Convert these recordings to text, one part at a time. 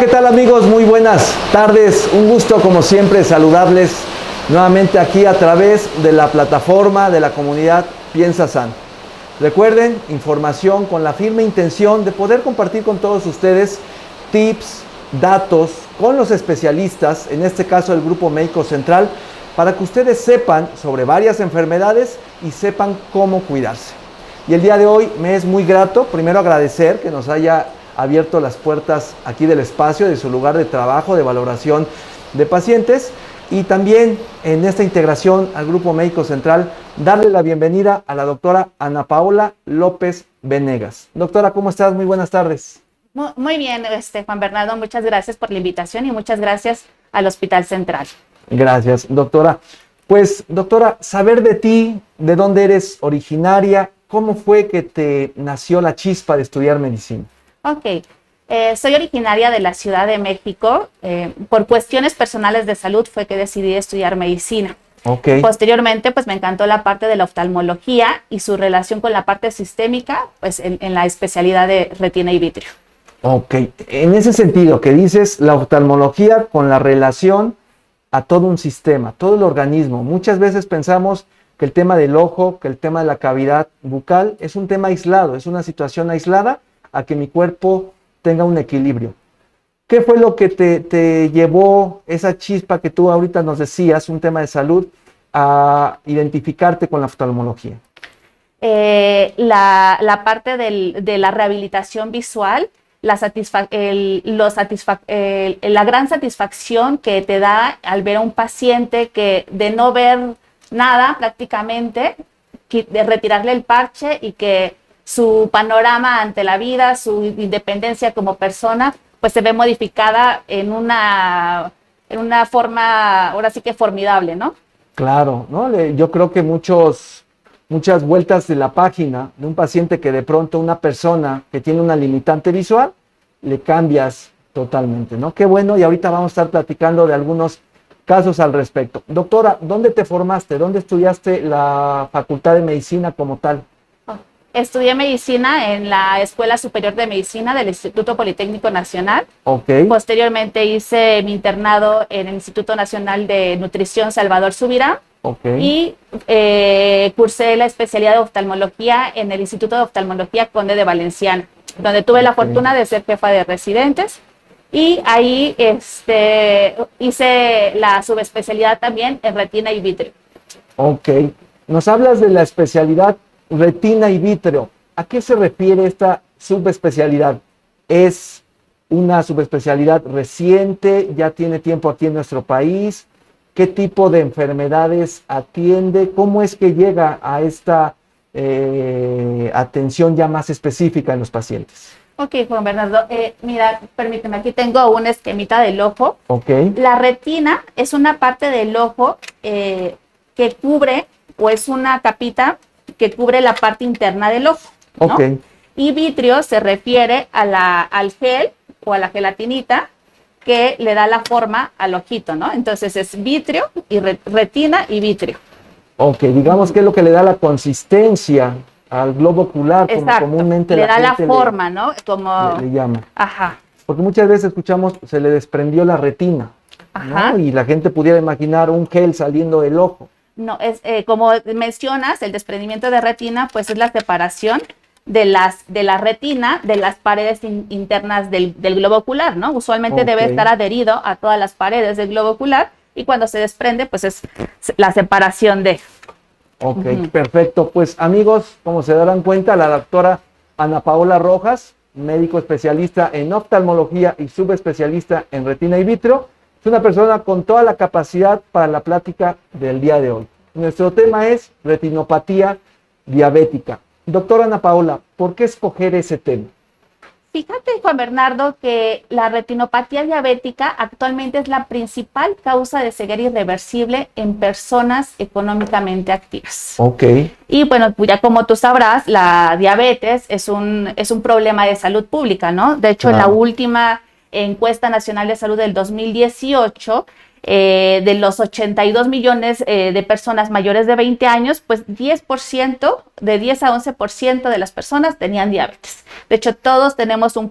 ¿qué tal amigos? Muy buenas tardes. Un gusto como siempre saludarles nuevamente aquí a través de la plataforma de la comunidad Piensa San. Recuerden, información con la firme intención de poder compartir con todos ustedes tips, datos con los especialistas, en este caso el Grupo Médico Central, para que ustedes sepan sobre varias enfermedades y sepan cómo cuidarse. Y el día de hoy me es muy grato, primero agradecer que nos haya abierto las puertas aquí del espacio, de su lugar de trabajo, de valoración de pacientes, y también en esta integración al Grupo Médico Central, darle la bienvenida a la doctora Ana Paola López Venegas. Doctora, ¿cómo estás? Muy buenas tardes. Muy bien, Juan Bernardo, muchas gracias por la invitación y muchas gracias al Hospital Central. Gracias, doctora. Pues, doctora, saber de ti, de dónde eres originaria, ¿cómo fue que te nació la chispa de estudiar medicina? Ok, soy originaria de la Ciudad de México. Por cuestiones personales de salud fue que decidí estudiar medicina. Okay. Posteriormente, pues me encantó la parte de la oftalmología y su relación con la parte sistémica, pues en la especialidad de retina y vitrio. Ok, en ese sentido que dices la oftalmología con la relación a todo un sistema, todo el organismo. Muchas veces pensamos que el tema del ojo, que el tema de la cavidad bucal es un tema aislado, es una situación aislada a que mi cuerpo tenga un equilibrio. ¿Qué fue lo que te llevó esa chispa que tú ahorita nos decías, un tema de salud, a identificarte con la oftalmología? La parte de la rehabilitación visual, la gran satisfacción que te da al ver a un paciente que de no ver nada prácticamente, de retirarle el parche y que su panorama ante la vida, su independencia como persona, pues se ve modificada en una forma, ahora sí que formidable, ¿no? Claro, ¿no? Yo creo que muchas vueltas de la página de un paciente que de pronto una persona que tiene una limitante visual, le cambias totalmente, ¿no? Qué bueno, y ahorita vamos a estar platicando de algunos casos al respecto. Doctora, ¿dónde te formaste? ¿Dónde estudiaste la Facultad de Medicina como tal? Estudié medicina en la Escuela Superior de Medicina del Instituto Politécnico Nacional. Okay. Posteriormente hice mi internado en el Instituto Nacional de Nutrición Salvador Subirán. Okay. Y cursé la especialidad de oftalmología en el Instituto de Oftalmología Conde de Valenciana, donde tuve la fortuna de ser jefa de residentes. Y ahí hice la subespecialidad también en retina y vitrio. Ok. Nos hablas de la especialidad retina y vitrio. ¿A qué se refiere esta subespecialidad? ¿Es una subespecialidad reciente? ¿Ya tiene tiempo aquí en nuestro país? ¿Qué tipo de enfermedades atiende? ¿Cómo es que llega a esta atención ya más específica en los pacientes? Ok, Juan Bernardo, mira, permíteme, aquí tengo una esquemita del ojo. Ok. La retina es una parte del ojo que cubre, o es una capita que cubre la parte interna del ojo, ¿no? Ok. Y vitrio se refiere al gel o a la gelatinita que le da la forma al ojito, ¿no? Entonces es vitrio y retina y vitrio. Ok, digamos que es lo que le da la consistencia al globo ocular, como comúnmente le da la forma, ¿no? Como le llama. Ajá. Porque muchas veces escuchamos, se le desprendió la retina, Ajá. ¿no? Y la gente pudiera imaginar un gel saliendo del ojo. No, es como mencionas, el desprendimiento de retina, pues es la separación de la retina de las paredes internas del globo ocular, ¿no? Usualmente debe estar adherido a todas las paredes del globo ocular y cuando se desprende, pues es la separación de... Ok, perfecto. Pues amigos, como se darán cuenta, la doctora Ana Paola Rojas, médico especialista en oftalmología y subespecialista en retina y vitrio, es una persona con toda la capacidad para la plática del día de hoy. Nuestro tema es retinopatía diabética. Doctora Ana Paola, ¿por qué escoger ese tema? Fíjate, Juan Bernardo, que la retinopatía diabética actualmente es la principal causa de ceguera irreversible en personas económicamente activas. Ok. Y bueno, ya como tú sabrás, la diabetes es un problema de salud pública, ¿no? De hecho, en la última encuesta nacional de salud del 2018, de los 82 millones de personas mayores de 20 años, pues 10%, de 10 a 11% de las personas tenían diabetes. De hecho, todos tenemos un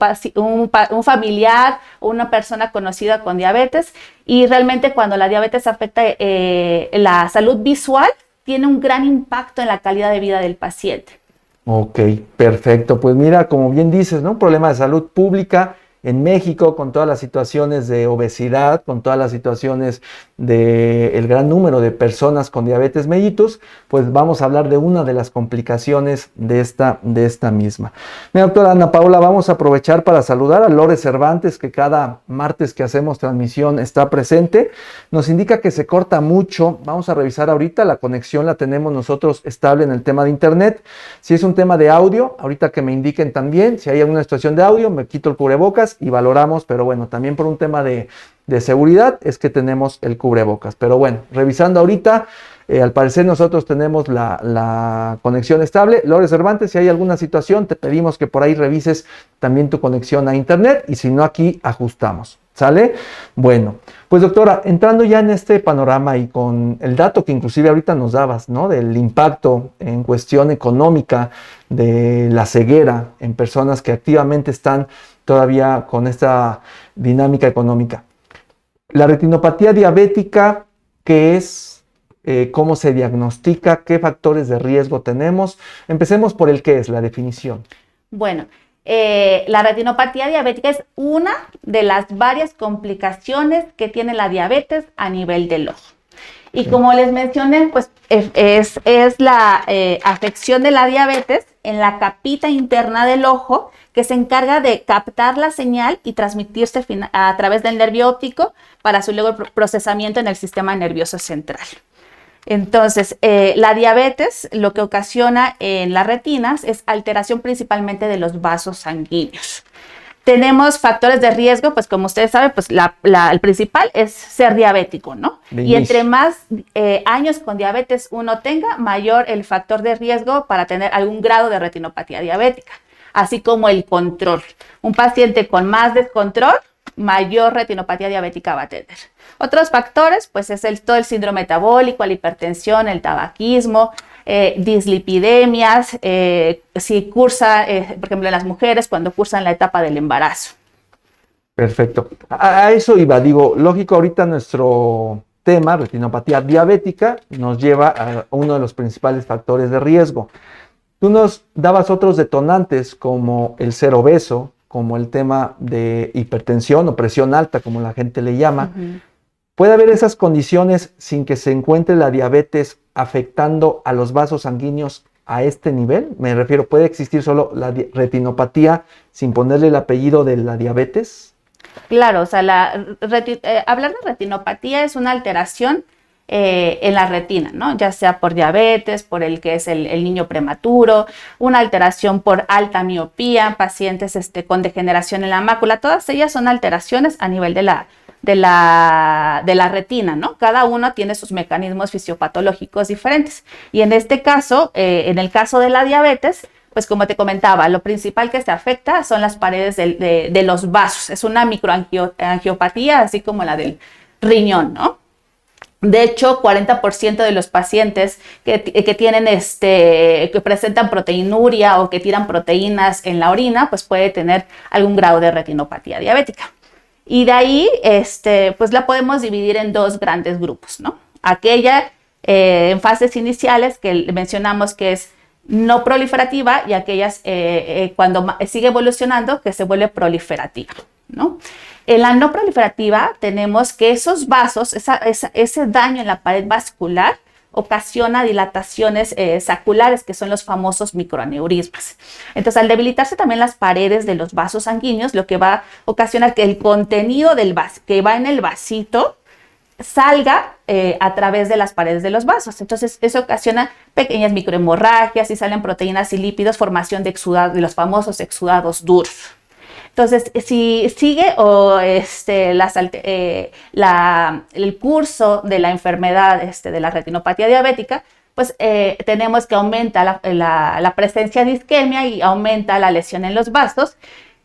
familiar o una persona conocida con diabetes, y realmente cuando la diabetes afecta la salud visual, tiene un gran impacto en la calidad de vida del paciente. Ok, perfecto. Pues mira, como bien dices, ¿no? Un problema de salud pública en México, con todas las situaciones de obesidad, con todas las situaciones del gran número de personas con diabetes mellitus, pues vamos a hablar de una de las complicaciones de esta misma. Mira, doctora Ana Paula, vamos a aprovechar para saludar a Lore Cervantes, que cada martes que hacemos transmisión está presente. Nos indica que se corta mucho. Vamos a revisar ahorita, la conexión la tenemos nosotros estable en el tema de internet. Si es un tema de audio, ahorita que me indiquen también, si hay alguna situación de audio, me quito el cubrebocas y valoramos, pero bueno, también por un tema de seguridad es que tenemos el cubrebocas. Pero bueno, revisando ahorita, al parecer nosotros tenemos la conexión estable. Lore Cervantes, si hay alguna situación, te pedimos que por ahí revises también tu conexión a internet, y si no, aquí ajustamos. ¿Sale? Bueno, pues doctora, entrando ya en este panorama y con el dato que inclusive ahorita nos dabas, ¿no? Del impacto en cuestión económica de la ceguera en personas que activamente están todavía con esta dinámica económica. La retinopatía diabética, ¿qué es? ¿Cómo se diagnostica? ¿Qué factores de riesgo tenemos? Empecemos por el qué es, la definición. Bueno, la retinopatía diabética es una de las varias complicaciones que tiene la diabetes a nivel del ojo. Y como les mencioné, pues es la afección de la diabetes en la capita interna del ojo, que se encarga de captar la señal y transmitirse a través del nervio óptico para su luego procesamiento en el sistema nervioso central. Entonces, la diabetes lo que ocasiona en las retinas es alteración principalmente de los vasos sanguíneos. Tenemos factores de riesgo, pues como ustedes saben, pues el principal es ser diabético, ¿no? Y entre más años con diabetes uno tenga, mayor el factor de riesgo para tener algún grado de retinopatía diabética, así como el control. Un paciente con más descontrol, mayor retinopatía diabética va a tener. Otros factores, pues es todo el síndrome metabólico, la hipertensión, el tabaquismo, dislipidemias, si cursa, por ejemplo, en las mujeres cuando cursan la etapa del embarazo. Perfecto. A eso iba, digo, lógico, ahorita nuestro tema, retinopatía diabética, nos lleva a uno de los principales factores de riesgo. Tú nos dabas otros detonantes como el ser obeso, como el tema de hipertensión o presión alta, como la gente le llama. ¿Puede haber esas condiciones sin que se encuentre la diabetes afectando a los vasos sanguíneos a este nivel? Me refiero, ¿puede existir solo la retinopatía sin ponerle el apellido de la diabetes? Claro, o sea, hablar de retinopatía es una alteración en la retina, ¿no? Ya sea por diabetes, por el que es el niño prematuro, una alteración por alta miopía, pacientes con degeneración en la mácula, todas ellas son alteraciones a nivel de la retina, ¿no? Cada uno tiene sus mecanismos fisiopatológicos diferentes. Y en este caso, en el caso de la diabetes, pues como te comentaba, lo principal que se afecta son las paredes de los vasos. Es una microangiopatía, así como la del riñón, ¿no? De hecho, 40% de los pacientes que tienen que presentan proteinuria o que tiran proteínas en la orina, pues puede tener algún grado de retinopatía diabética. Y de ahí, pues la podemos dividir en dos grandes grupos, ¿no? Aquella en fases iniciales que mencionamos que es no proliferativa, y aquellas cuando sigue evolucionando que se vuelve proliferativa, ¿no? En la no proliferativa tenemos que esos vasos, ese daño en la pared vascular ocasiona dilataciones saculares, que son los famosos microaneurismas. Entonces, al debilitarse también las paredes de los vasos sanguíneos, lo que va a ocasionar que el contenido del vaso que va en el vasito salga a través de las paredes de los vasos. Entonces, eso ocasiona pequeñas microhemorragias y salen proteínas y lípidos, formación de exudados, de los famosos exudados duros. Entonces, si sigue el curso de la enfermedad de la retinopatía diabética, pues tenemos que aumenta la presencia de isquemia y aumenta la lesión en los vasos.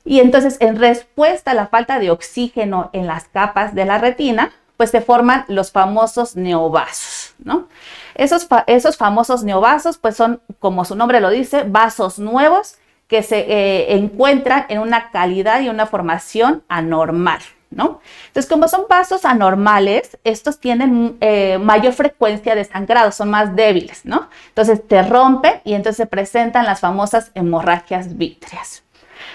Y entonces, en respuesta a la falta de oxígeno en las capas de la retina, pues se forman los famosos neovasos, ¿no? Esos famosos neovasos, pues son, como su nombre lo dice, vasos nuevos que se encuentran en una calidad y una formación anormal, ¿no? Entonces, como son vasos anormales, estos tienen mayor frecuencia de sangrado, son más débiles, ¿no? Entonces, te rompen y entonces se presentan las famosas hemorragias vítreas.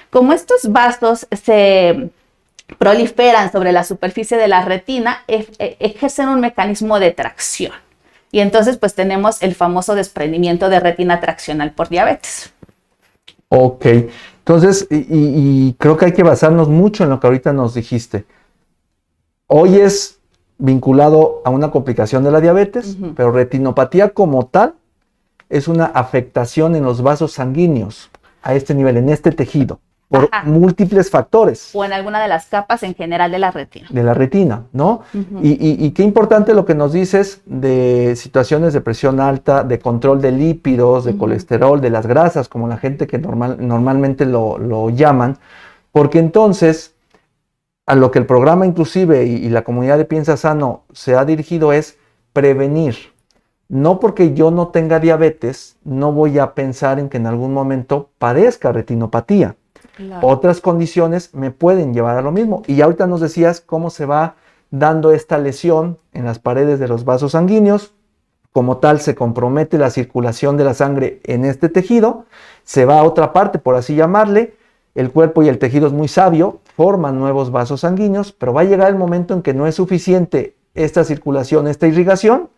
Como estos vasos se proliferan sobre la superficie de la retina, ejercen un mecanismo de tracción. Y entonces, pues tenemos el famoso desprendimiento de retina traccional por diabetes. Ok, entonces, y creo que hay que basarnos mucho en lo que ahorita nos dijiste. Hoy es vinculado a una complicación de la diabetes, pero retinopatía como tal es una afectación en los vasos sanguíneos a este nivel, en este tejido, por múltiples factores. O en alguna de las capas en general de la retina. De la retina, ¿no? Y qué importante lo que nos dices de situaciones de presión alta, de control de lípidos, de colesterol, de las grasas, como la gente que normalmente lo llaman, porque entonces a lo que el programa inclusive y la comunidad de Piensa Sano se ha dirigido es prevenir. No porque yo no tenga diabetes, no voy a pensar en que en algún momento padezca retinopatía. Claro. Otras condiciones me pueden llevar a lo mismo. Y ahorita nos decías cómo se va dando esta lesión en las paredes de los vasos sanguíneos. Como tal, se compromete la circulación de la sangre en este tejido. Se va a otra parte, por así llamarle. El cuerpo y el tejido es muy sabio, forman nuevos vasos sanguíneos, pero va a llegar el momento en que no es suficiente esta circulación, esta irrigación,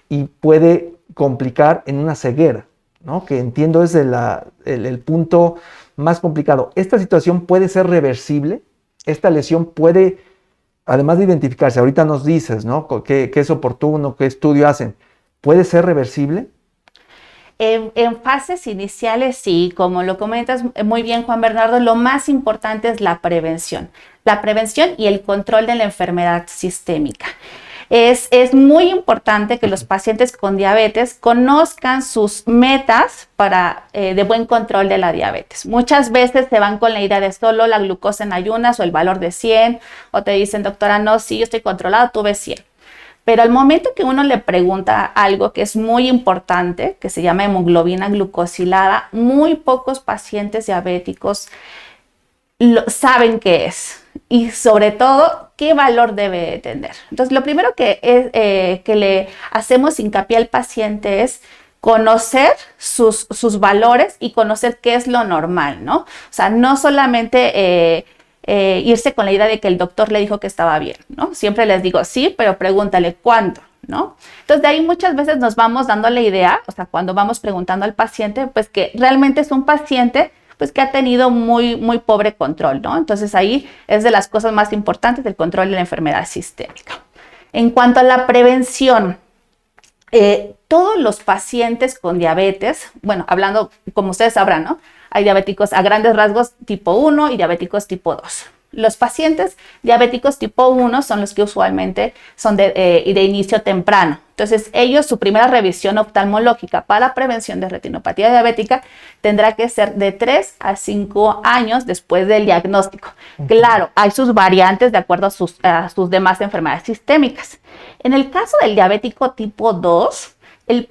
y puede complicar en una ceguera, ¿no? Que entiendo es el punto más complicado. Esta situación puede ser reversible, esta lesión puede, además de identificarse, ahorita nos dices, ¿no? ¿Qué es oportuno? ¿Qué estudio hacen? ¿Puede ser reversible? En fases iniciales, sí, como lo comentas muy bien, Juan Bernardo, lo más importante es la prevención y el control de la enfermedad sistémica. Es muy importante que los pacientes con diabetes conozcan sus metas de buen control de la diabetes. Muchas veces se van con la idea de solo la glucosa en ayunas o el valor de 100, o te dicen, doctora, no, sí, yo estoy controlado, tuve 100. Pero al momento que uno le pregunta algo que es muy importante, que se llama hemoglobina glucosilada, muy pocos pacientes diabéticos saben qué es y sobre todo qué valor debe tener. Entonces, lo primero que le hacemos hincapié al paciente es conocer sus valores y conocer qué es lo normal, ¿no? O sea, no solamente irse con la idea de que el doctor le dijo que estaba bien, ¿no? Siempre les digo, sí, pero pregúntale cuándo, ¿no? Entonces, de ahí muchas veces nos vamos dando la idea, o sea, cuando vamos preguntando al paciente, pues que realmente es un paciente pues que ha tenido muy pobre control, ¿no? Entonces ahí es de las cosas más importantes del control de la enfermedad sistémica. En cuanto a la prevención, todos los pacientes con diabetes, bueno, hablando como ustedes sabrán, ¿no? Hay diabéticos a grandes rasgos tipo 1 y diabéticos tipo 2. Los pacientes diabéticos tipo 1 son los que usualmente son de inicio temprano. Entonces, ellos, su primera revisión oftalmológica para prevención de retinopatía diabética tendrá que ser de 3 a 5 años después del diagnóstico. Claro, hay sus variantes de acuerdo a sus demás enfermedades sistémicas. En el caso del diabético tipo 2,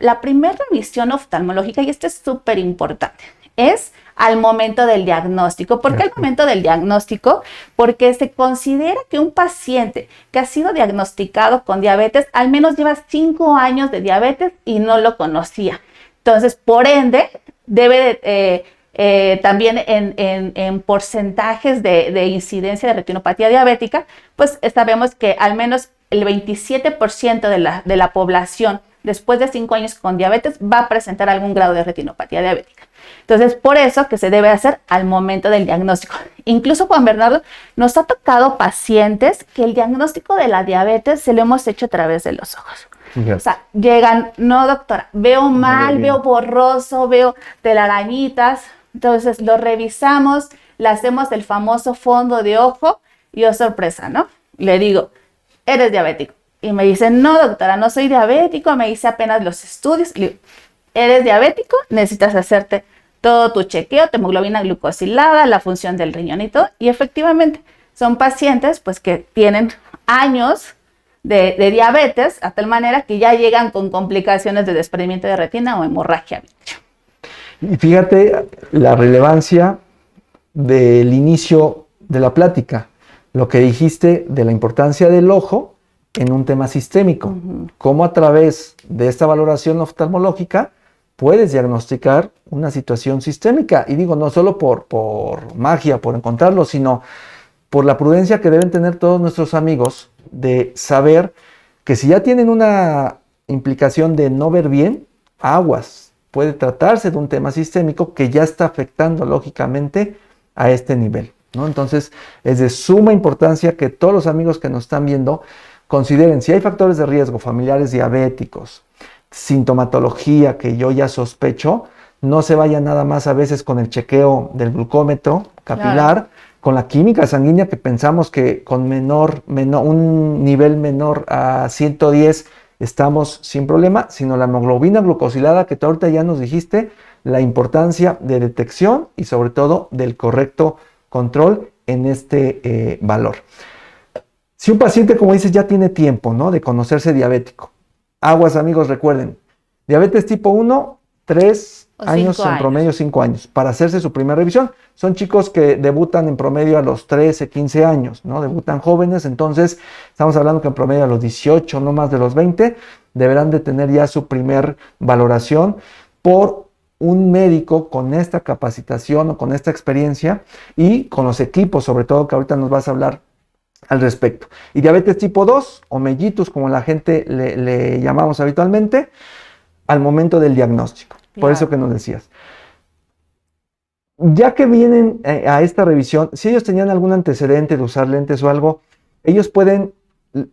la primera revisión oftalmológica, y esto es súper importante, es al momento del diagnóstico. ¿Por qué al momento del diagnóstico? Porque se considera que un paciente que ha sido diagnosticado con diabetes al menos lleva 5 años de diabetes y no lo conocía. Entonces, por ende, debe también en porcentajes de incidencia de retinopatía diabética, pues sabemos que al menos el 27% de la población después de 5 años con diabetes va a presentar algún grado de retinopatía diabética. Entonces, por eso que se debe hacer al momento del diagnóstico. Incluso, Juan Bernardo, nos ha tocado pacientes que el diagnóstico de la diabetes se lo hemos hecho a través de los ojos. O sea, llegan, no doctora, veo mal, veo borroso, veo telarañitas. Entonces, lo revisamos, le hacemos el famoso fondo de ojo y oh sorpresa, ¿no? Le digo, eres diabético. Y me dicen, no doctora, no soy diabético, me hice apenas los estudios. Le digo, eres diabético, necesitas hacerte todo tu chequeo, tu hemoglobina glucosilada, la función del riñón y todo. Y efectivamente, son pacientes pues que tienen años de diabetes, a tal manera que ya llegan con complicaciones de desprendimiento de retina o hemorragia vitrea. Y fíjate la relevancia del inicio de la plática, lo que dijiste de la importancia del ojo en un tema sistémico, cómo a través de esta valoración oftalmológica puedes diagnosticar una situación sistémica. Y digo, no solo por magia, por encontrarlo, sino por la prudencia que deben tener todos nuestros amigos de saber que si ya tienen una implicación de no ver bien, aguas, puede tratarse de un tema sistémico que ya está afectando lógicamente a este nivel, ¿no? Entonces, es de suma importancia que todos los amigos que nos están viendo consideren si hay factores de riesgo, familiares diabéticos, sintomatología que yo ya sospecho, no se vaya nada más a veces con el chequeo del glucómetro capilar, con la química sanguínea que pensamos que con un nivel menor a 110 estamos sin problema, sino la hemoglobina glucosilada que tú ahorita ya nos dijiste, la importancia de detección y sobre todo del correcto control en este valor. Si un paciente, como dices, ya tiene tiempo, ¿no?, de conocerse diabético, aguas amigos, recuerden, diabetes tipo 1, 3 años en promedio, 5 años, para hacerse su primera revisión. Son chicos que debutan en promedio a los 13, 15 años, ¿no? Debutan jóvenes, entonces estamos hablando que en promedio a los 18, no más de los 20, deberán de tener ya su primer valoración por un médico con esta capacitación o con esta experiencia y con los equipos, sobre todo, que ahorita nos vas a hablar al respecto. Y diabetes tipo 2 o mellitus, como la gente le llamamos habitualmente, al momento del diagnóstico. Por eso que nos decías. Ya que vienen a esta revisión, si ellos tenían algún antecedente de usar lentes o algo, ellos pueden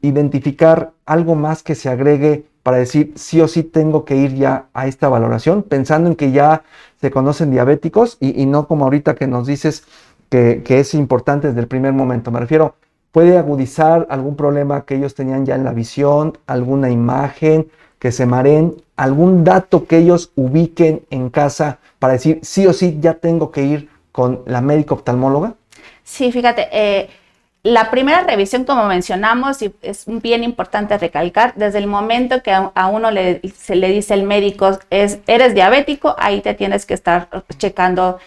identificar algo más que se agregue para decir sí o sí tengo que ir ya a esta valoración, pensando en que ya se conocen diabéticos y no como ahorita que nos dices que es importante desde el primer momento. Me refiero, puede agudizar algún problema que ellos tenían ya en la visión, alguna imagen, que se mareen, algún dato que ellos ubiquen en casa para decir sí o sí ya tengo que ir con la médica oftalmóloga. Sí, fíjate, la primera revisión, como mencionamos, y es bien importante recalcar, desde el momento que a uno se le dice el médico, eres diabético, ahí te tienes que estar checando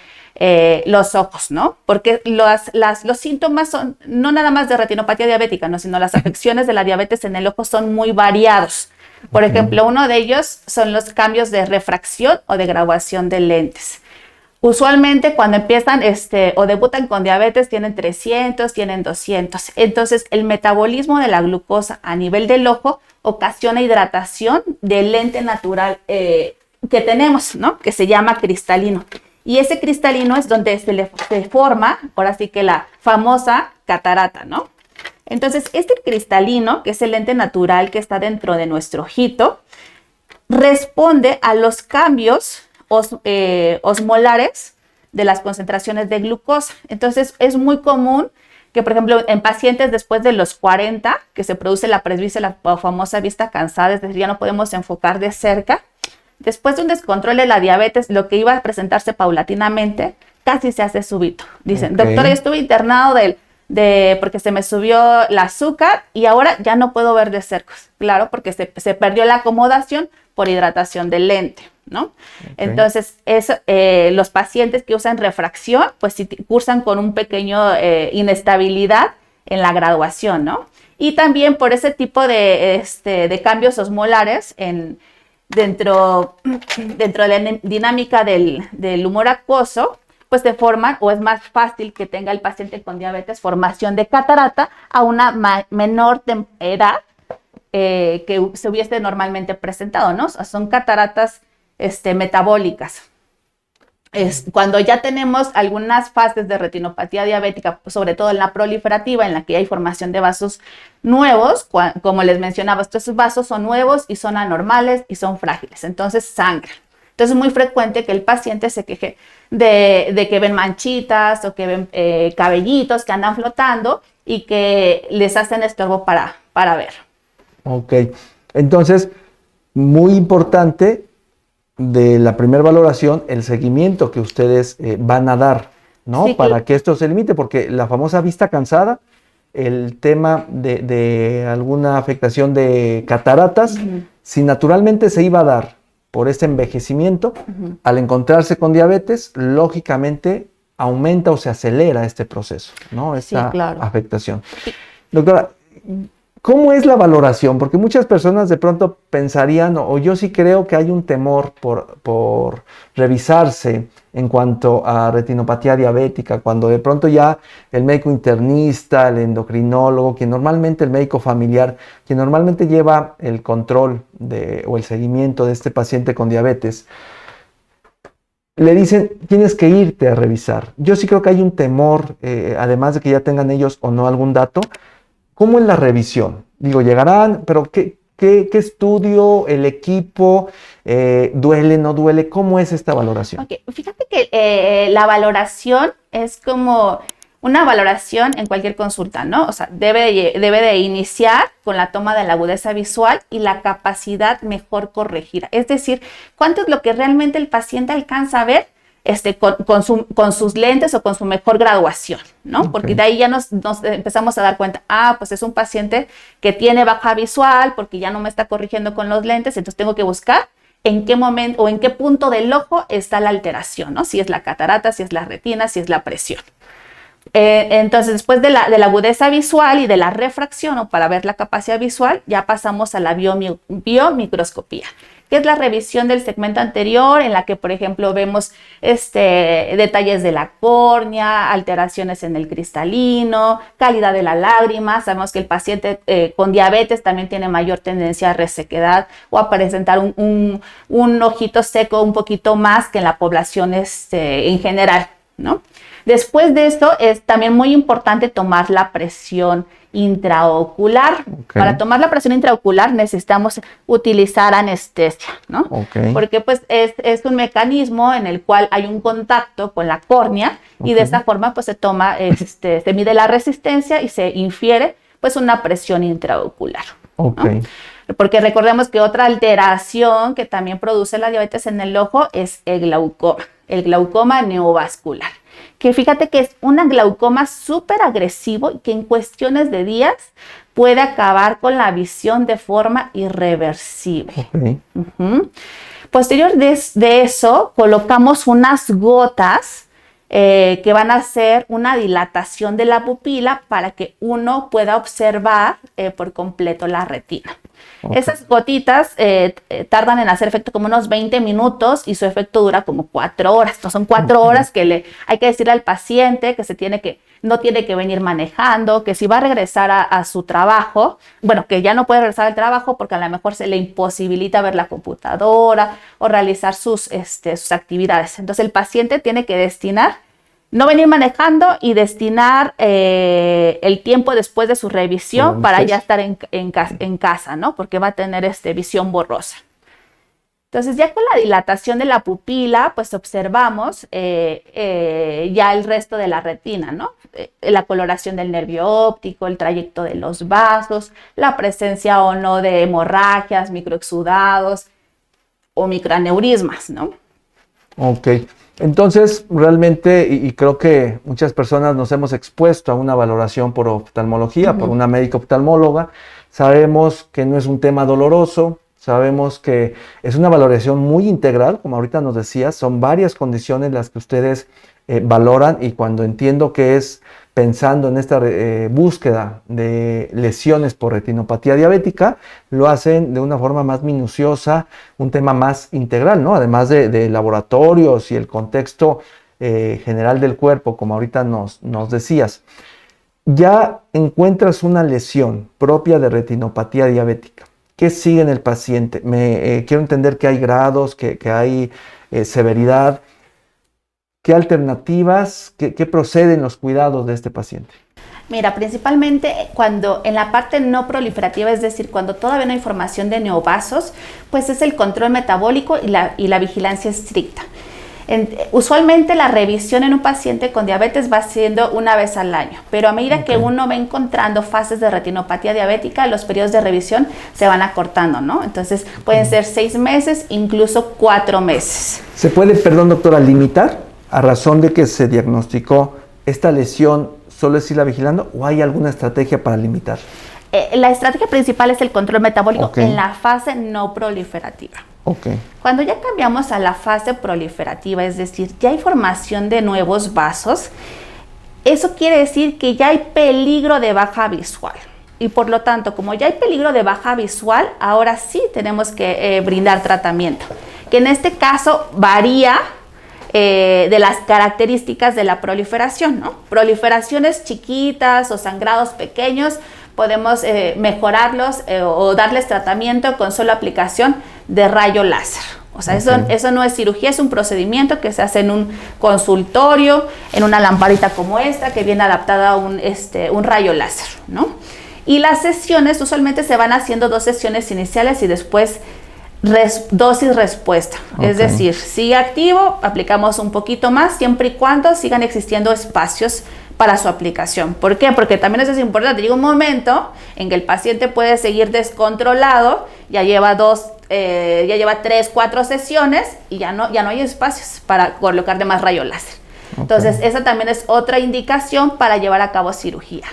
los ojos, ¿no? Porque los síntomas son no nada más de retinopatía diabética, ¿no?, sino las afecciones de la diabetes en el ojo son muy variados. Por ejemplo, uno de ellos son los cambios de refracción o de graduación de lentes. Usualmente cuando empiezan o debutan con diabetes tienen 300, tienen 200. Entonces el metabolismo de la glucosa a nivel del ojo ocasiona hidratación del lente natural que tenemos, ¿no?, que se llama cristalino. Y ese cristalino es donde se forma, ahora sí que la famosa catarata, ¿no? Entonces, este cristalino, que es el lente natural que está dentro de nuestro ojito, responde a los cambios osmolares de las concentraciones de glucosa. Entonces, es muy común que, por ejemplo, en pacientes después de los 40, que se produce la presbicia, la famosa vista cansada, es decir, ya no podemos enfocar de cerca, después de un descontrol de la diabetes, lo que iba a presentarse paulatinamente, casi se hace súbito. Dicen, doctora, yo estuve internado porque se me subió el azúcar y ahora ya no puedo ver de cerca. Claro, porque se perdió la acomodación por hidratación del lente, ¿no? Entonces, los pacientes que usan refracción, pues sí cursan con un pequeño inestabilidad en la graduación, ¿no? Y también por ese tipo de cambios osmolares dentro de la dinámica del humor acuoso, pues se forman, o es más fácil que tenga el paciente con diabetes formación de catarata a una menor edad que se hubiese normalmente presentado, ¿no? O sea, son cataratas metabólicas. Cuando ya tenemos algunas fases de retinopatía diabética, sobre todo en la proliferativa, en la que hay formación de vasos nuevos, como les mencionaba, estos vasos son nuevos y son anormales y son frágiles, entonces sangran. Entonces es muy frecuente que el paciente se queje de que ven manchitas o que ven cabellitos que andan flotando y que les hacen estorbo para ver. Ok, entonces, muy importante de la primera valoración, el seguimiento que ustedes van a dar, ¿no? Sí, para que esto se limite, porque la famosa vista cansada el tema de alguna afectación de cataratas, si naturalmente se iba a dar por este envejecimiento, al encontrarse con diabetes, lógicamente aumenta o se acelera este proceso, ¿no? Esta afectación. Doctora, ¿cómo es la valoración? Porque muchas personas de pronto pensarían, o yo sí creo que hay un temor por revisarse en cuanto a retinopatía diabética, cuando de pronto ya el médico internista, el endocrinólogo, quien normalmente el médico familiar, quien normalmente lleva el control o el seguimiento de este paciente con diabetes, le dicen, tienes que irte a revisar. Yo sí creo que hay un temor, además de que ya tengan ellos o no algún dato. ¿Cómo es la revisión? Digo, llegarán, pero ¿qué estudio, el equipo, duele, no duele? ¿Cómo es esta valoración? Okay. Fíjate que la valoración es como una valoración en cualquier consulta, ¿no? O sea, debe de iniciar con la toma de la agudeza visual y la capacidad mejor corregida. Es decir, cuánto es lo que realmente el paciente alcanza a ver con sus lentes o con su mejor graduación, ¿no? Okay. Porque de ahí ya nos empezamos a dar cuenta, pues es un paciente que tiene baja visual porque ya no me está corrigiendo con los lentes, entonces tengo que buscar en qué momento o en qué punto del ojo está la alteración, ¿no? Si es la catarata, si es la retina, si es la presión. Entonces, después de la agudeza visual y de la refracción o para ver la capacidad visual, ya pasamos a la biomicroscopía, que es la revisión del segmento anterior en la que, por ejemplo, vemos detalles de la córnea, alteraciones en el cristalino, calidad de la lágrima. Sabemos que el paciente con diabetes también tiene mayor tendencia a resequedad o a presentar un ojito seco un poquito más que en la población en general, ¿no? Después de esto es también muy importante tomar la presión intraocular. Okay. Para tomar la presión intraocular necesitamos utilizar anestesia, ¿no? Okay. Porque pues es un mecanismo en el cual hay un contacto con la córnea y de esta forma pues se toma, se mide la resistencia y se infiere pues una presión intraocular. Okay. ¿No? Porque recordemos que otra alteración que también produce la diabetes en el ojo es el glaucoma neovascular. Que fíjate que es un glaucoma súper agresivo y que en cuestiones de días puede acabar con la visión de forma irreversible. Okay. Posterior de eso, colocamos unas gotas que van a hacer una dilatación de la pupila para que uno pueda observar por completo la retina. Okay. Esas gotitas tardan en hacer efecto como unos 20 minutos y su efecto dura como 4 horas. Entonces son 4 horas que hay que decirle al paciente que no tiene que venir manejando, que si va a regresar a su trabajo, bueno, que ya no puede regresar al trabajo porque a lo mejor se le imposibilita ver la computadora o realizar sus actividades. Entonces el paciente tiene que no venir manejando y destinar el tiempo después de su revisión para ya estar en casa, ¿no? Porque va a tener visión borrosa. Entonces, ya con la dilatación de la pupila, pues observamos ya el resto de la retina, ¿no? La coloración del nervio óptico, el trayecto de los vasos, la presencia o no de hemorragias, microexudados o microaneurismas, ¿no? Ok. Entonces, realmente, y creo que muchas personas nos hemos expuesto a una valoración por oftalmología, por una médica oftalmóloga. Sabemos que no es un tema doloroso, sabemos que es una valoración muy integral, como ahorita nos decías, son varias condiciones las que ustedes valoran, y cuando entiendo que es pensando en esta búsqueda de lesiones por retinopatía diabética, lo hacen de una forma más minuciosa, un tema más integral, ¿no? Además de laboratorios y el contexto general del cuerpo, como ahorita nos decías. Ya encuentras una lesión propia de retinopatía diabética. ¿Qué sigue en el paciente? Quiero entender que hay grados, que hay severidad. ¿Qué alternativas, qué proceden los cuidados de este paciente? Mira, principalmente cuando en la parte no proliferativa, es decir, cuando todavía no hay formación de neovasos, pues es el control metabólico y la vigilancia estricta. Usualmente la revisión en un paciente con diabetes va siendo una vez al año, pero a medida que uno va encontrando fases de retinopatía diabética, los periodos de revisión se van acortando, ¿no? Entonces pueden ser 6 meses, incluso 4 meses. ¿Se puede, perdón doctora, limitar a razón de que se diagnosticó esta lesión ¿Solo es irla vigilando o hay alguna estrategia para limitar? La estrategia principal es el control metabólico Ok. en la fase no proliferativa. Ok. Cuando ya cambiamos a la fase proliferativa, es decir, ya hay formación de nuevos vasos, eso quiere decir que ya hay peligro de baja visual. Y por lo tanto, como ya hay peligro de baja visual, ahora sí tenemos que brindar tratamiento, que en este caso varía de las características de la proliferación, ¿no? Proliferaciones chiquitas o sangrados pequeños, podemos mejorarlos o darles tratamiento con solo aplicación de rayo láser. O sea, eso no es cirugía, es un procedimiento que se hace en un consultorio, en una lamparita como esta, que viene adaptada a un rayo láser, ¿no? Y las sesiones usualmente se van haciendo 2 sesiones iniciales y después dosis respuesta. Es decir, sigue activo, aplicamos un poquito más, siempre y cuando sigan existiendo espacios para su aplicación. ¿Por qué? Porque también eso es importante. Llega un momento en que el paciente puede seguir descontrolado, ya lleva 3, 4 sesiones y ya no hay espacios para colocarle más rayo láser. Entonces, esa también es otra indicación para llevar a cabo cirugía.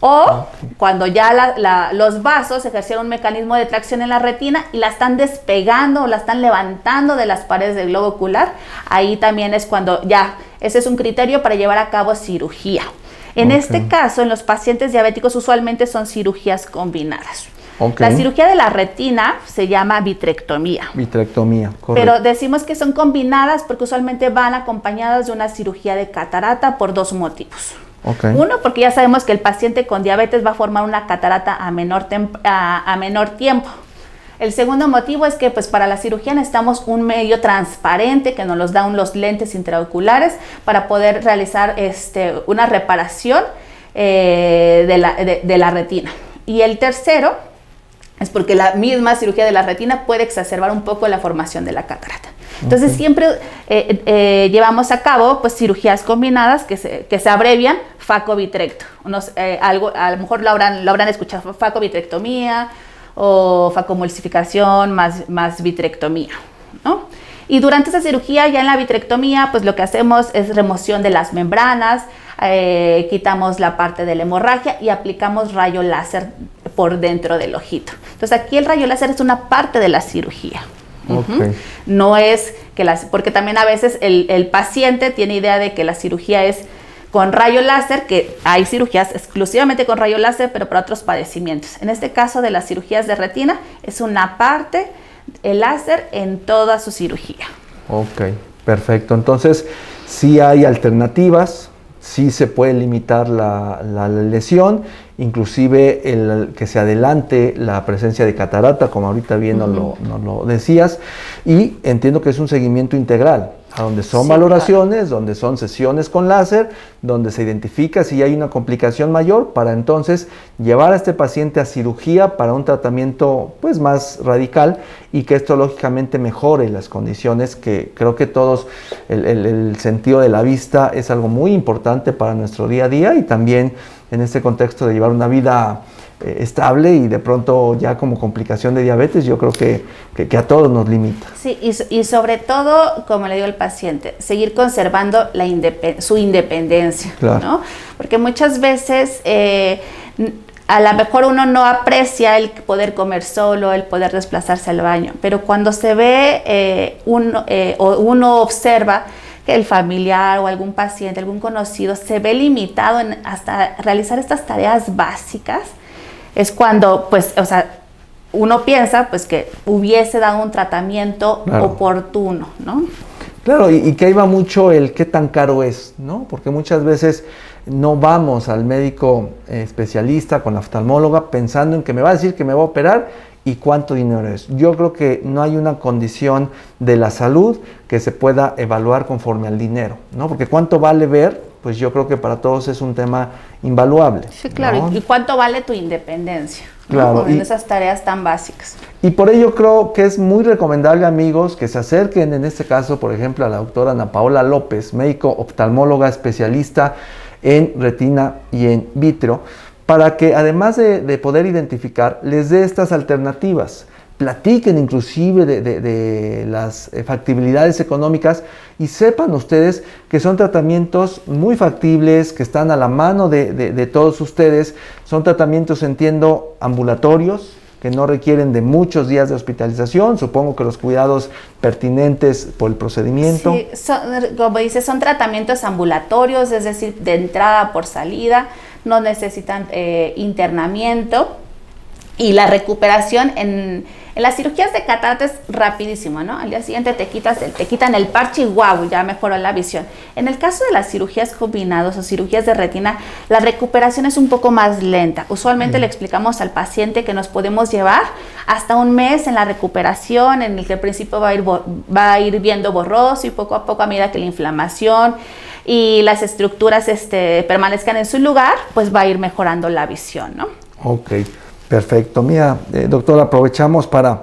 O cuando ya los vasos ejercieron un mecanismo de tracción en la retina y la están despegando o la están levantando de las paredes del globo ocular, ahí también es cuando ya, ese es un criterio para llevar a cabo cirugía. En este caso, en los pacientes diabéticos usualmente son cirugías combinadas. La cirugía de la retina se llama vitrectomía. Vitrectomía, correcto. Pero decimos que son combinadas porque usualmente van acompañadas de una cirugía de catarata por 2 motivos. Uno, porque ya sabemos que el paciente con diabetes va a formar una catarata a menor tiempo. El segundo motivo es que pues, para la cirugía necesitamos un medio transparente que nos los dan los lentes intraoculares para poder realizar una reparación de la retina. Y el tercero es porque la misma cirugía de la retina puede exacerbar un poco la formación de la catarata. Entonces siempre llevamos a cabo pues, cirugías combinadas que se abrevian facovitrecto. A lo mejor lo habrán escuchado, facovitrectomía o facomulsificación más vitrectomía, ¿no? Y durante esa cirugía, ya en la vitrectomía, pues lo que hacemos es remoción de las membranas, quitamos la parte de la hemorragia y aplicamos rayo láser por dentro del ojito. Entonces aquí el rayo láser es una parte de la cirugía. No es que porque también a veces el paciente tiene idea de que la cirugía es con rayo láser, que hay cirugías exclusivamente con rayo láser, pero para otros padecimientos. En este caso de las cirugías de retina, es una parte el láser en toda su cirugía. Ok, perfecto. Entonces, sí hay alternativas, sí se puede limitar la lesión, inclusive el que se adelante la presencia de catarata, como ahorita bien nos lo decías, y entiendo que es un seguimiento integral, a donde son valoraciones, claro, donde son sesiones con láser, donde se identifica si hay una complicación mayor, para entonces llevar a este paciente a cirugía para un tratamiento pues más radical y que esto lógicamente mejore las condiciones que creo que todos, el sentido de la vista es algo muy importante para nuestro día a día y también en este contexto de llevar una vida estable y de pronto ya como complicación de diabetes, yo creo que a todos nos limita. Sí, y sobre todo, como le digo al paciente, seguir conservando su independencia, claro, ¿no? Porque muchas veces a lo mejor uno no aprecia el poder comer solo, el poder desplazarse al baño, pero cuando se ve, uno observa que el familiar o algún paciente, algún conocido se ve limitado en hasta realizar estas tareas básicas, es cuando, pues, o sea, uno piensa, pues, que hubiese dado un tratamiento oportuno, ¿no? Claro, y que ahí va mucho el qué tan caro es, ¿no? Porque muchas veces no vamos al médico especialista con la oftalmóloga pensando en que me va a decir que me va a operar y cuánto dinero es. Yo creo que no hay una condición de la salud que se pueda evaluar conforme al dinero, ¿no? Porque cuánto vale ver, pues yo creo que para todos es un tema invaluable. Sí, claro. ¿No? ¿Y cuánto vale tu independencia? Claro. ¿No? En esas tareas tan básicas. Y por ello creo que es muy recomendable, amigos, que se acerquen en este caso, por ejemplo, a la doctora Ana Paola López, médico oftalmóloga especialista en retina y en vitro, para que además de poder identificar, les dé estas alternativas. platiquen inclusive de las factibilidades económicas y sepan ustedes que son tratamientos muy factibles, que están a la mano de todos ustedes. Son tratamientos, entiendo, ambulatorios, que no requieren de muchos días de hospitalización, supongo que los cuidados pertinentes por el procedimiento. Sí, como dices, son tratamientos ambulatorios, es decir, de entrada por salida, no necesitan internamiento. Y la recuperación en las cirugías de catarata es rapidísimo, ¿no? Al día siguiente te quitan el parche y ¡guau! Ya mejoró la visión. En el caso de las cirugías combinadas o cirugías de retina, la recuperación es un poco más lenta. Usualmente le explicamos al paciente que nos podemos llevar hasta un mes en la recuperación, en el que al principio va a ir viendo borroso y poco a poco, a medida que la inflamación y las estructuras permanezcan en su lugar, pues va a ir mejorando la visión, ¿no? Ok. Perfecto. Mira, doctor, aprovechamos para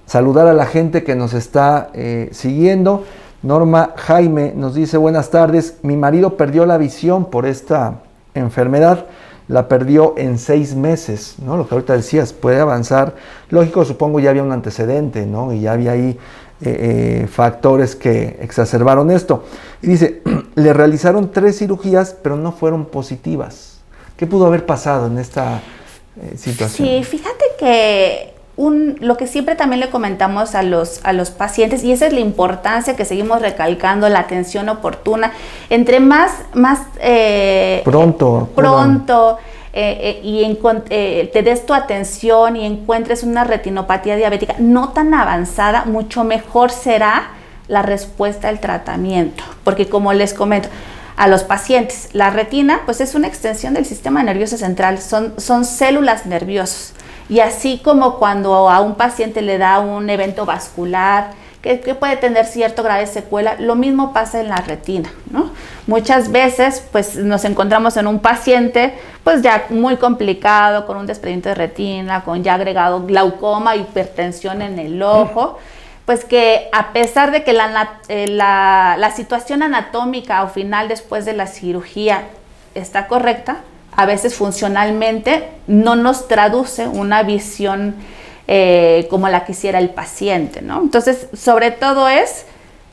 saludar a la gente que nos está siguiendo. Norma Jaime nos dice, buenas tardes, mi marido perdió la visión por esta enfermedad, la perdió en 6 meses, ¿no? Lo que ahorita decías, puede avanzar. Lógico, supongo ya había un antecedente, ¿no? Y ya había ahí factores que exacerbaron esto. Y dice, le realizaron 3 cirugías, pero no fueron positivas. ¿Qué pudo haber pasado en esta situación? Sí, fíjate que lo que siempre también le comentamos a los pacientes, y esa es la importancia que seguimos recalcando, la atención oportuna, entre más pronto te des tu atención y encuentres una retinopatía diabética no tan avanzada, mucho mejor será la respuesta al tratamiento, porque como les comento a los pacientes, la retina pues es una extensión del sistema nervioso central, son células nerviosas, y así como cuando a un paciente le da un evento vascular que puede tener cierto grado de secuela, lo mismo pasa en la retina, ¿no? Muchas veces pues nos encontramos en un paciente pues ya muy complicado, con un desprendimiento de retina, con ya agregado glaucoma, hipertensión en el ojo, pues que a pesar de que la situación anatómica o final después de la cirugía está correcta, a veces funcionalmente no nos traduce una visión como la quisiera el paciente, ¿no? Entonces, sobre todo es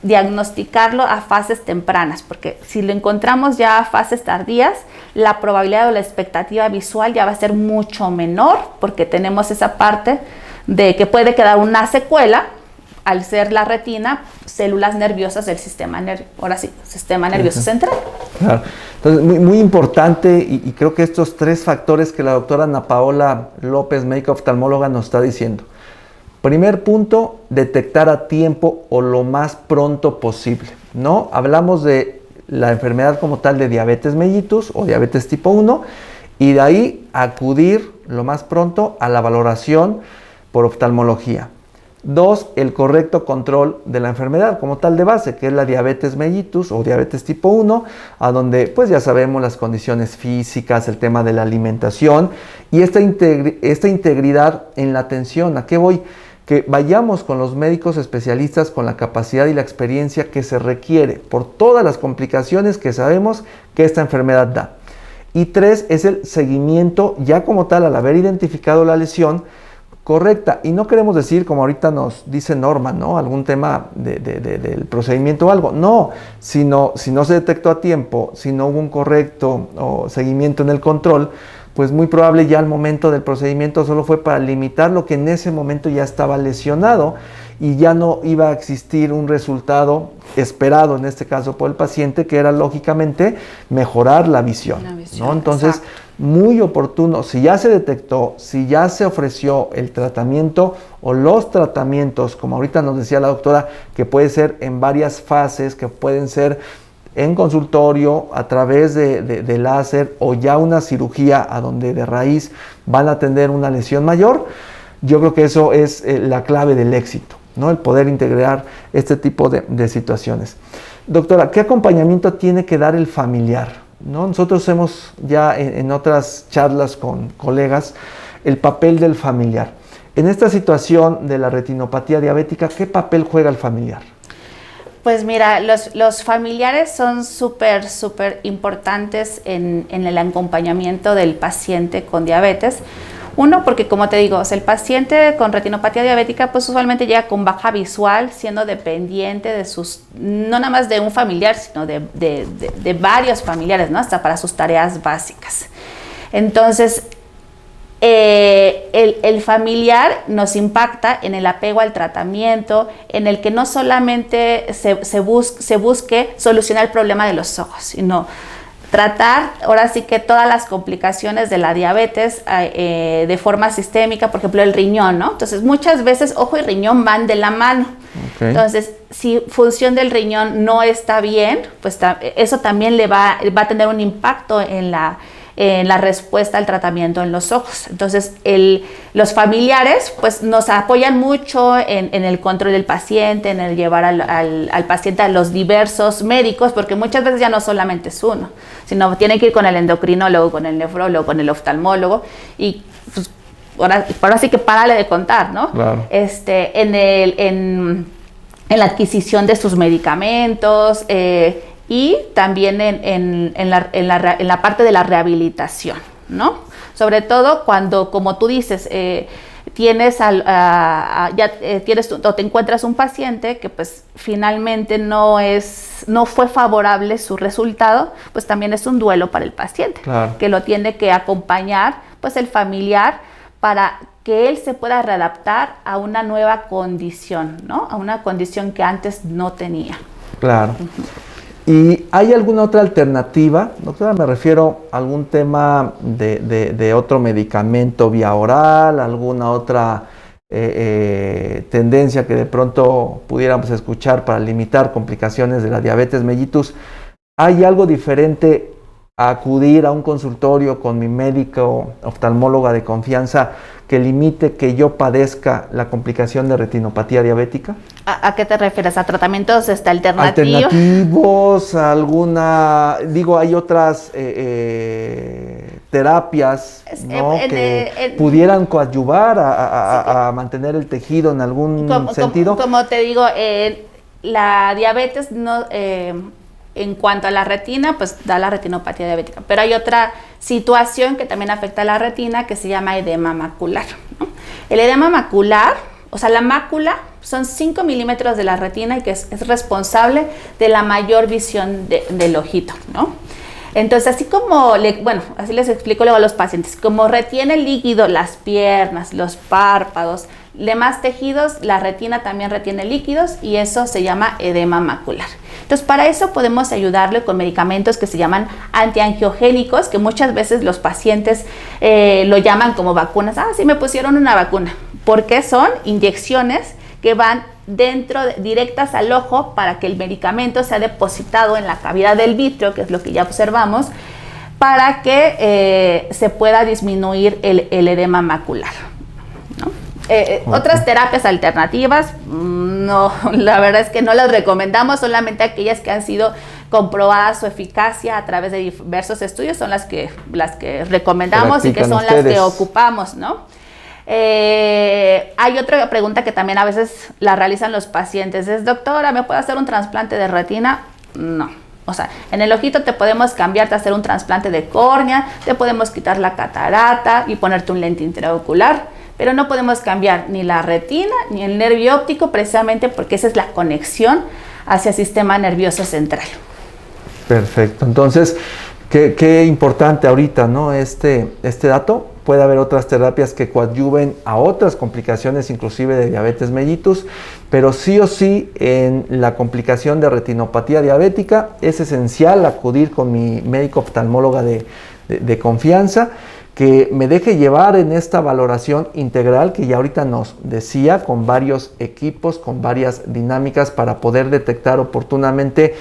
diagnosticarlo a fases tempranas, porque si lo encontramos ya a fases tardías, la probabilidad o la expectativa visual ya va a ser mucho menor, porque tenemos esa parte de que puede quedar una secuela al ser la retina, células nerviosas del sistema nervioso central. Claro. Entonces, muy importante, y creo que estos 3 factores que la doctora Ana Paola López, médica oftalmóloga, nos está diciendo. Primer punto, detectar a tiempo o lo más pronto posible, ¿no? Hablamos de la enfermedad como tal de diabetes mellitus o diabetes tipo 1, y de ahí acudir lo más pronto a la valoración por oftalmología. 2, el correcto control de la enfermedad como tal de base, que es la diabetes mellitus o diabetes tipo 1, a donde pues ya sabemos las condiciones físicas, el tema de la alimentación y esta integridad en la atención. ¿A qué voy? Que vayamos con los médicos especialistas con la capacidad y la experiencia que se requiere por todas las complicaciones que sabemos que esta enfermedad da. Y 3, es el seguimiento ya como tal al haber identificado la lesión correcta, y no queremos decir, como ahorita nos dice Norma, ¿no? Algún tema del procedimiento o algo, no, sino si no se detectó a tiempo, si no hubo un correcto seguimiento en el control, pues muy probable ya al momento del procedimiento solo fue para limitar lo que en ese momento ya estaba lesionado y ya no iba a existir un resultado esperado, en este caso por el paciente, que era lógicamente mejorar la visión, ¿no? Entonces, exacto, muy oportuno, si ya se detectó, si ya se ofreció el tratamiento o los tratamientos, como ahorita nos decía la doctora, que puede ser en varias fases, que pueden ser en consultorio, a través de láser o ya una cirugía a donde de raíz van a tener una lesión mayor, yo creo que eso es la clave del éxito, ¿no? El poder integrar este tipo de situaciones. Doctora, ¿qué acompañamiento tiene que dar el familiar? ¿No? Nosotros hemos ya en otras charlas con colegas el papel del familiar. En esta situación de la retinopatía diabética, ¿qué papel juega el familiar? Pues mira, los familiares son súper importantes en el acompañamiento del paciente con diabetes, Uno, porque como te digo, o sea, el paciente con retinopatía diabética pues usualmente llega con baja visual, siendo dependiente de sus, no nada más de un familiar, sino de varios familiares, ¿no? Hasta para sus tareas básicas. Entonces, el familiar nos impacta en el apego al tratamiento, en el que no solamente se busque solucionar el problema de los ojos, sino tratar ahora sí que todas las complicaciones de la diabetes de forma sistémica, por ejemplo el riñón, ¿no? Entonces muchas veces ojo y riñón van de la mano. Okay. Entonces si función del riñón no está bien, pues eso también le va a tener un impacto en la respuesta al tratamiento en los ojos. Entonces, los familiares pues nos apoyan mucho en el control del paciente, en el llevar al paciente a los diversos médicos, porque muchas veces ya no solamente es uno, sino tiene que ir con el endocrinólogo, con el nefrólogo, con el oftalmólogo, y pues, ahora sí que párale de contar, ¿no? Claro. En la adquisición de sus medicamentos, y también en la parte de la rehabilitación, ¿no? Sobre todo cuando, como tú dices, tienes o te encuentras un paciente que pues finalmente no fue favorable su resultado, pues también es un duelo para el paciente, claro, que lo tiene que acompañar pues el familiar para que él se pueda readaptar a una nueva condición, ¿no? A una condición que antes no tenía. Claro. ¿Y hay alguna otra alternativa? Doctora, me refiero a algún tema de otro medicamento vía oral, alguna otra tendencia que de pronto pudiéramos escuchar para limitar complicaciones de la diabetes mellitus. ¿Hay algo diferente a acudir a un consultorio con mi médico oftalmóloga de confianza que limite que yo padezca la complicación de retinopatía diabética? ¿A qué te refieres? ¿A tratamientos alternativos? Alternativos, hay otras terapias, ¿no? que pudieran coadyuvar a mantener el tejido en algún sentido. Como te digo, la diabetes no... en cuanto a la retina, pues da la retinopatía diabética. Pero hay otra situación que también afecta a la retina que se llama edema macular, ¿no? El edema macular, o sea, la mácula son 5 milímetros de la retina y que es responsable de la mayor visión del ojito, ¿no? Entonces, así les explico luego a los pacientes, como retiene líquido las piernas, los párpados, demás tejidos, la retina también retiene líquidos y eso se llama edema macular. Entonces, para eso podemos ayudarle con medicamentos que se llaman antiangiogénicos, que muchas veces los pacientes lo llaman como vacunas. Ah, sí, me pusieron una vacuna, porque son inyecciones que van directas al ojo para que el medicamento sea depositado en la cavidad del vítreo, que es lo que ya observamos, para que se pueda disminuir el edema macular, ¿no? Otras terapias alternativas, no, la verdad es que no las recomendamos, solamente aquellas que han sido comprobadas su eficacia a través de diversos estudios son las que recomendamos y que son las que ocupamos, ¿no? Hay otra pregunta que también a veces la realizan los pacientes, es: doctora, ¿me puedo hacer un trasplante de retina? No. O sea, en el ojito te podemos cambiarte a hacer un trasplante de córnea, te podemos quitar la catarata y ponerte un lente intraocular, pero no podemos cambiar ni la retina ni el nervio óptico, precisamente porque esa es la conexión hacia el sistema nervioso central. Perfecto. Entonces, qué importante ahorita, ¿no? Este dato. Puede haber otras terapias que coadyuven a otras complicaciones, inclusive de diabetes mellitus, pero sí o sí en la complicación de retinopatía diabética es esencial acudir con mi médico oftalmóloga de confianza, que me deje llevar en esta valoración integral que ya ahorita nos decía, con varios equipos, con varias dinámicas para poder detectar oportunamente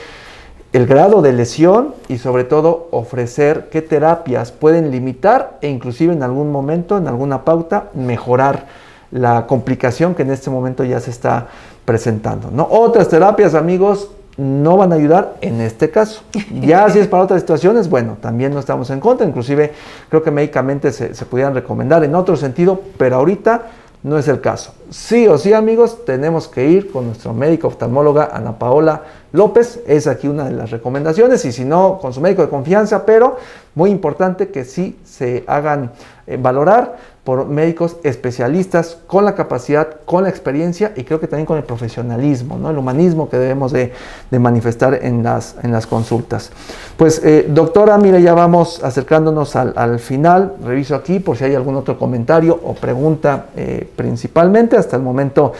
el grado de lesión y sobre todo ofrecer qué terapias pueden limitar e inclusive en algún momento, en alguna pauta, mejorar la complicación que en este momento ya se está presentando, ¿no? Otras terapias, amigos, no van a ayudar en este caso. Ya si es para otras situaciones, bueno, también no estamos en contra, inclusive creo que médicamente se pudieran recomendar en otro sentido, pero ahorita no es el caso. sí o sí, amigos, tenemos que ir con nuestro médico oftalmóloga Ana Paola López. Es aquí una de las recomendaciones, y si no, con su médico de confianza, pero muy importante que sí se hagan valorar por médicos especialistas con la capacidad, con la experiencia, y creo que también con el profesionalismo, ¿no? El humanismo que debemos de manifestar en las consultas. Pues doctora, mire, ya vamos acercándonos al final. Reviso aquí por si hay algún otro comentario o pregunta. Principalmente hasta el momento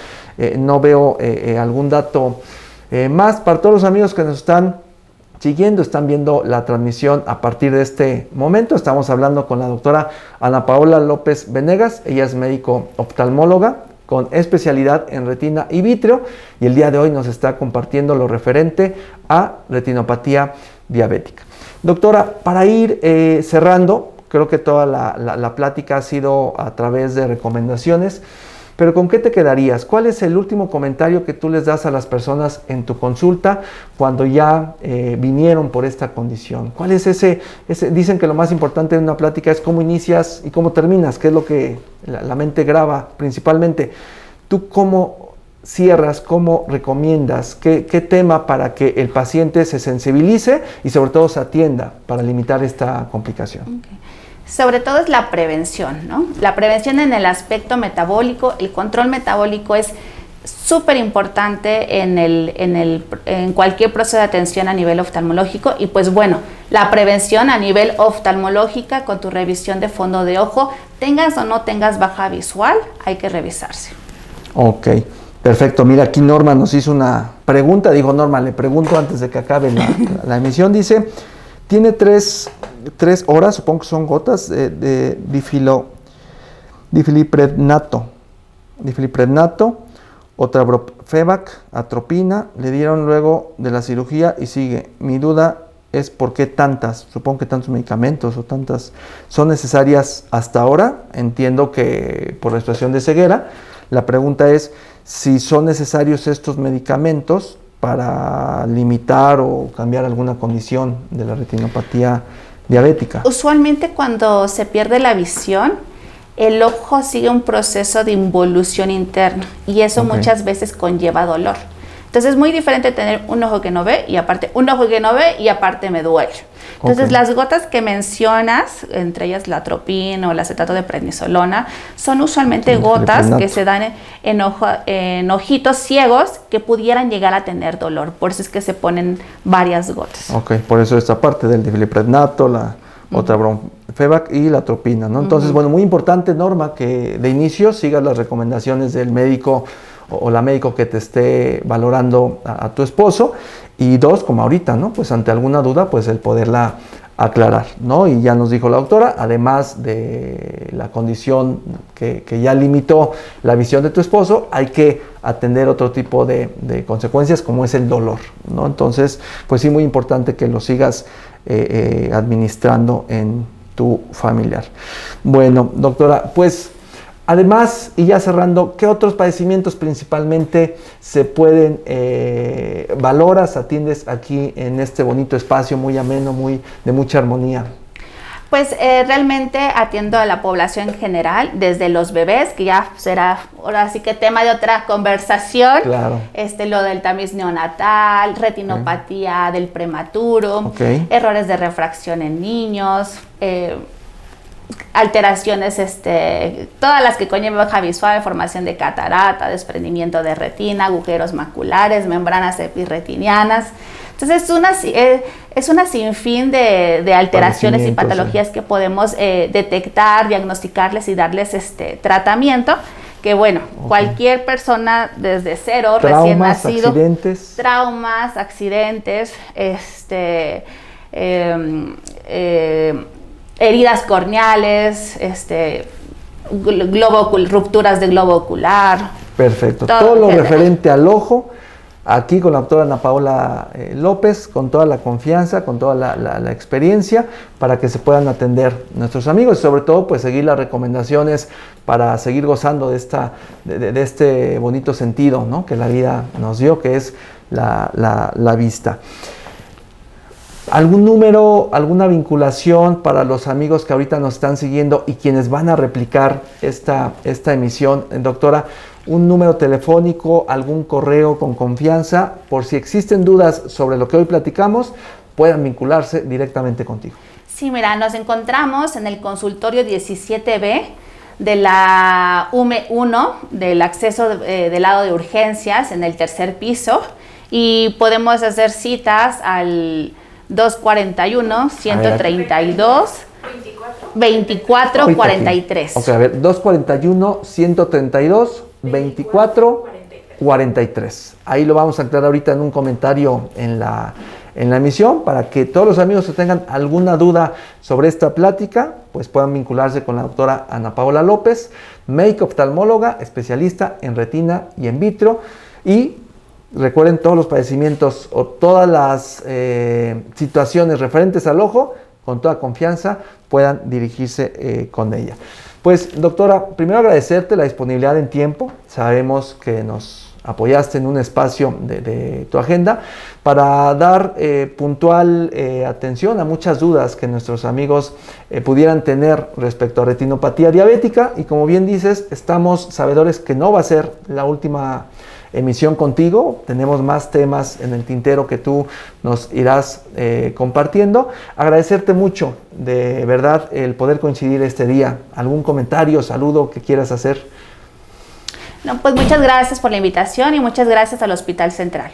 no veo algún dato más. Para todos los amigos que nos están siguiendo, están viendo la transmisión a partir de este momento, estamos hablando con la doctora Ana Paola López Venegas. Ella es médico oftalmóloga con especialidad en retina y vítreo, y el día de hoy nos está compartiendo lo referente a retinopatía diabética. Doctora, para ir cerrando, creo que toda la plática ha sido a través de recomendaciones, pero ¿con qué te quedarías? ¿Cuál es el último comentario que tú les das a las personas en tu consulta cuando ya vinieron por esta condición? ¿Cuál es ese? Dicen que lo más importante en una plática es cómo inicias y cómo terminas, que es lo que la mente graba principalmente. ¿Tú cómo cierras, cómo recomiendas, qué tema para que el paciente se sensibilice y sobre todo se atienda para limitar esta complicación? Okay. Sobre todo es la prevención, ¿no? La prevención en el aspecto metabólico. El control metabólico es súper importante en cualquier proceso de atención a nivel oftalmológico, y pues bueno, la prevención a nivel oftalmológica con tu revisión de fondo de ojo, tengas o no tengas baja visual, hay que revisarse. Ok, perfecto. Mira, aquí Norma nos hizo una pregunta. Digo, Norma, le pregunto antes de que acabe la emisión. Dice, tiene 3 horas, supongo que son gotas de difiliprednato, otra Brofevac, atropina, le dieron luego de la cirugía y sigue. Mi duda es por qué tantas, supongo que tantos medicamentos o tantas son necesarias hasta ahora. Entiendo que por la situación de ceguera. La pregunta es si son necesarios estos medicamentos para limitar o cambiar alguna condición de la retinopatía diabética. Usualmente cuando se pierde la visión, el ojo sigue un proceso de involución interna, y eso muchas veces conlleva dolor. Entonces es muy diferente tener un ojo que no ve y aparte un ojo que no ve y aparte me duele. Entonces las gotas que mencionas, entre ellas la atropina o el acetato de prednisolona, son usualmente gotas que se dan en ojitos ciegos que pudieran llegar a tener dolor. Por eso es que se ponen varias gotas. Ok, por eso esta parte del difiliprednato, la otra Brofevac y la atropina, ¿no? Entonces, bueno, muy importante, Norma, que de inicio sigas las recomendaciones del médico o la médico que te esté valorando a tu esposo. Y 2, como ahorita, ¿no? Pues ante alguna duda, pues el poderla aclarar, ¿no? Y ya nos dijo la doctora, además de la condición que ya limitó la visión de tu esposo, hay que atender otro tipo de consecuencias, como es el dolor, ¿no? Entonces, pues sí, muy importante que lo sigas administrando en tu familiar. Bueno, doctora, pues además, y ya cerrando, ¿qué otros padecimientos principalmente se pueden, valoras, atiendes aquí en este bonito espacio muy ameno, de mucha armonía? Pues realmente atiendo a la población en general, desde los bebés, que ya será ahora sí que tema de otra conversación, claro. Lo del tamiz neonatal, retinopatía del prematuro, errores de refracción en niños, alteraciones, todas las que conllevan baja visual, formación de catarata, desprendimiento de retina, agujeros maculares, membranas epirretinianas. Entonces es una sinfín de alteraciones y patologías que podemos detectar, diagnosticarles y darles tratamiento, que bueno, cualquier persona desde cero, recién nacido, traumas, accidentes, heridas corneales, rupturas de globo ocular. Perfecto. Todo lo referente al ojo, aquí con la doctora Ana Paola López, con toda la confianza, con toda la experiencia, para que se puedan atender nuestros amigos y sobre todo pues seguir las recomendaciones para seguir gozando de este bonito sentido, ¿no? Que la vida nos dio, que es la vista. ¿Algún número, alguna vinculación para los amigos que ahorita nos están siguiendo y quienes van a replicar esta emisión, doctora? Un número telefónico, algún correo con confianza, por si existen dudas sobre lo que hoy platicamos, puedan vincularse directamente contigo. Sí, mira, nos encontramos en el consultorio 17B de la UME 1, del acceso del lado de urgencias en el tercer piso, y podemos hacer citas al 241-132-24-43. Ok, a ver, 241-132-24-43. Ahí lo vamos a aclarar ahorita en un comentario en la emisión, para que todos los amigos que tengan alguna duda sobre esta plática, pues puedan vincularse con la doctora Ana Paola López, médica oftalmóloga, especialista en retina y en vitro. Y recuerden, todos los padecimientos o todas las situaciones referentes al ojo, con toda confianza puedan dirigirse con ella. Pues, doctora, primero agradecerte la disponibilidad en tiempo. Sabemos que nos apoyaste en un espacio de tu agenda para dar puntual atención a muchas dudas que nuestros amigos pudieran tener respecto a retinopatía diabética. Y como bien dices, estamos sabedores que no va a ser la última emisión contigo. Tenemos más temas en el tintero que tú nos irás compartiendo. Agradecerte mucho, de verdad, el poder coincidir este día. ¿Algún comentario, saludo que quieras hacer? No, pues muchas gracias por la invitación y muchas gracias al Hospital Central.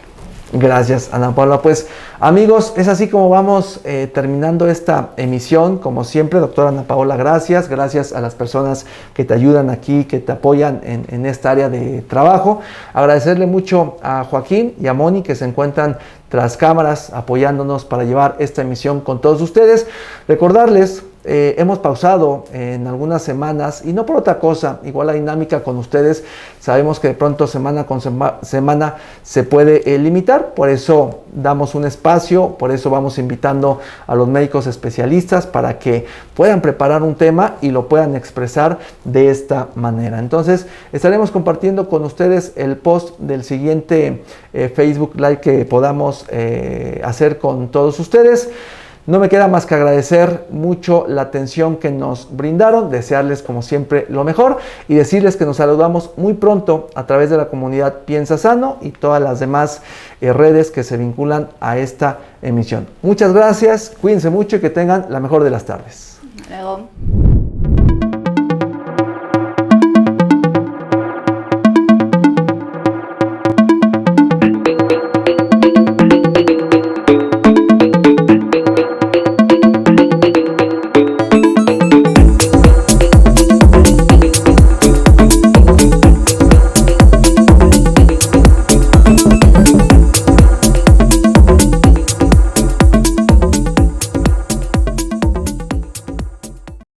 Gracias, Ana Paula. Pues, amigos, es así como vamos terminando esta emisión. Como siempre, doctora Ana Paola, gracias. Gracias a las personas que te ayudan aquí, que te apoyan en esta área de trabajo. Agradecerle mucho a Joaquín y a Moni, que se encuentran tras cámaras apoyándonos para llevar esta emisión con todos ustedes. Recordarles, hemos pausado en algunas semanas, y no por otra cosa, igual la dinámica con ustedes, sabemos que de pronto semana con semana se puede limitar, por eso damos un espacio, por eso vamos invitando a los médicos especialistas para que puedan preparar un tema y lo puedan expresar de esta manera. Entonces, estaremos compartiendo con ustedes el post del siguiente Facebook Live que podamos hacer con todos ustedes. No me queda más que agradecer mucho la atención que nos brindaron, desearles como siempre lo mejor y decirles que nos saludamos muy pronto a través de la comunidad Piensa Sano y todas las demás redes que se vinculan a esta emisión. Muchas gracias, cuídense mucho y que tengan la mejor de las tardes. Luego.